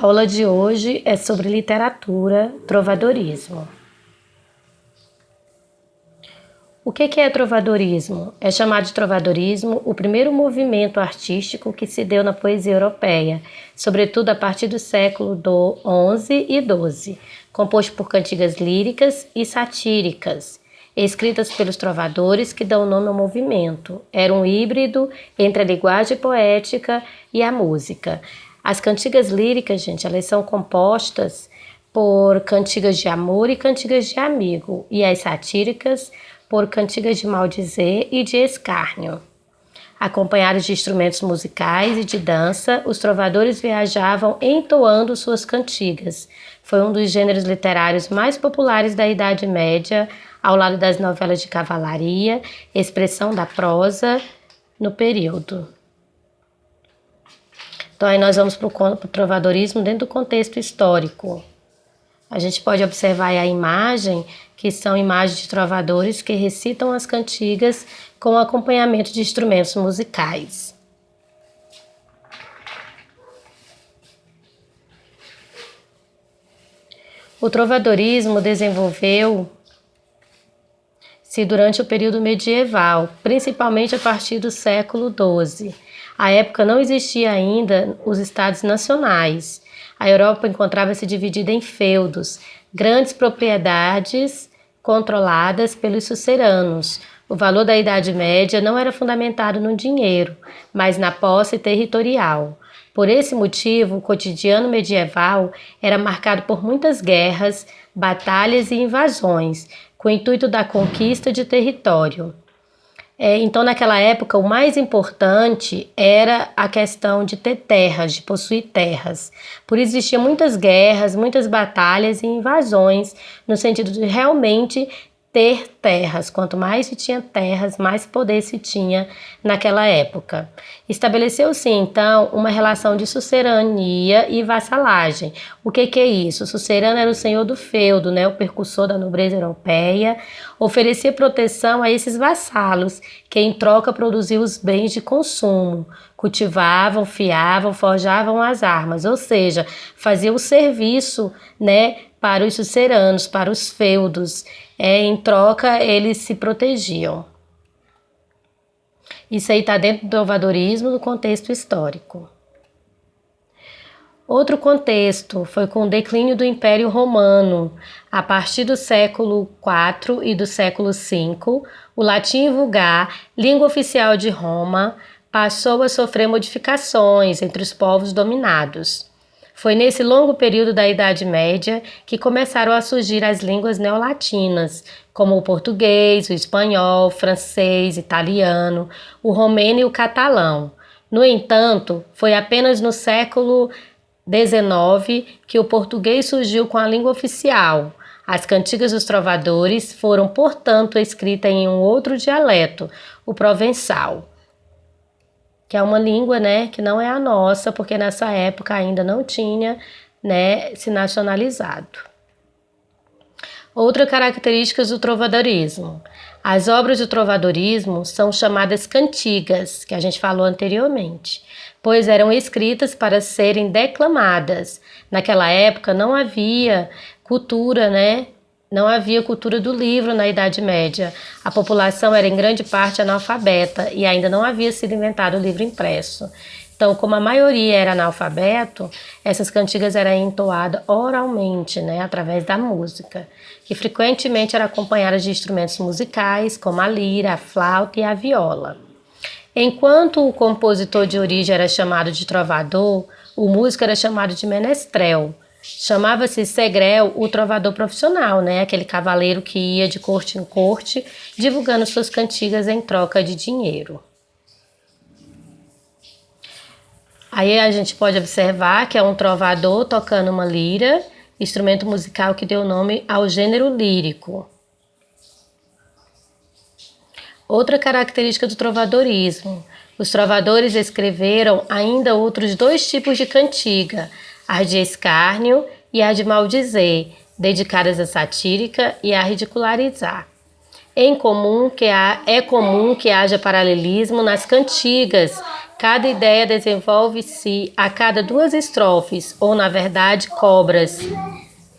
A aula de hoje é sobre literatura, trovadorismo. O que é trovadorismo? É chamado de trovadorismo o primeiro movimento artístico que se deu na poesia europeia, sobretudo a partir do século XI e XII, composto por cantigas líricas e satíricas, escritas pelos trovadores que dão nome ao movimento. Era um híbrido entre a linguagem poética e a música. As cantigas líricas, gente, elas são compostas por cantigas de amor e cantigas de amigo, e as satíricas por cantigas de maldizer e de escárnio. Acompanhados de instrumentos musicais e de dança, os trovadores viajavam entoando suas cantigas. Foi um dos gêneros literários mais populares da Idade Média, ao lado das novelas de cavalaria, expressão da prosa no período. Então aí nós vamos para o trovadorismo dentro do contexto histórico. A gente pode observar aí a imagem, que são imagens de trovadores que recitam as cantigas com acompanhamento de instrumentos musicais. O trovadorismo desenvolveu-se durante o período medieval, principalmente a partir do século XII. À época não existia ainda os estados nacionais. A Europa encontrava-se dividida em feudos, grandes propriedades controladas pelos suceranos. O valor da Idade Média não era fundamentado no dinheiro, mas na posse territorial. Por esse motivo, o cotidiano medieval era marcado por muitas guerras, batalhas e invasões, com o intuito da conquista de território. Então, naquela época, o mais importante era a questão de ter terras, de possuir terras. Por isso, existiam muitas guerras, muitas batalhas e invasões, no sentido de realmente ter terras. Quanto mais se tinha terras, mais poder se tinha naquela época. Estabeleceu-se, então, uma relação de sucerania e vassalagem. O que é isso? O sucerano era o senhor do feudo, né? O percussor da nobreza europeia, oferecia proteção a esses vassalos, que em troca produziam os bens de consumo, cultivavam, fiavam, forjavam as armas, ou seja, faziam o serviço, né, para os suceranos, para os feudos. Em troca, eles se protegiam. Isso aí está dentro do trovadorismo no contexto histórico. Outro contexto foi com o declínio do Império Romano. A partir do século IV e do século V, o latim vulgar, língua oficial de Roma, passou a sofrer modificações entre os povos dominados. Foi nesse longo período da Idade Média que começaram a surgir as línguas neolatinas, como o português, o espanhol, o francês, italiano, o romeno e o catalão. No entanto, foi apenas no século XIX que o português surgiu com a língua oficial. As cantigas dos trovadores foram, portanto, escritas em um outro dialeto, o provençal, que é uma língua, né, que não é a nossa, porque nessa época ainda não tinha, né, se nacionalizado. Outra característica do trovadorismo. As obras do trovadorismo são chamadas cantigas, que a gente falou anteriormente, pois eram escritas para serem declamadas. Naquela época não havia cultura, né? Não havia cultura do livro na Idade Média. A população era em grande parte analfabeta e ainda não havia sido inventado o livro impresso. Então, como a maioria era analfabeto, essas cantigas eram entoadas oralmente, né, através da música, que frequentemente era acompanhada de instrumentos musicais, como a lira, a flauta e a viola. Enquanto o compositor de origem era chamado de trovador, o músico era chamado de menestrel. Chamava-se segrel o trovador profissional, né? Aquele cavaleiro que ia de corte em corte, divulgando suas cantigas em troca de dinheiro. Aí a gente pode observar que é um trovador tocando uma lira, instrumento musical que deu nome ao gênero lírico. Outra característica do trovadorismo. Os trovadores escreveram ainda outros dois tipos de cantiga, as de escárnio e as de maldizer, dedicadas à satírica e a ridicularizar. É comum que haja paralelismo nas cantigas. Cada ideia desenvolve-se a cada duas estrofes, ou na verdade, cobras.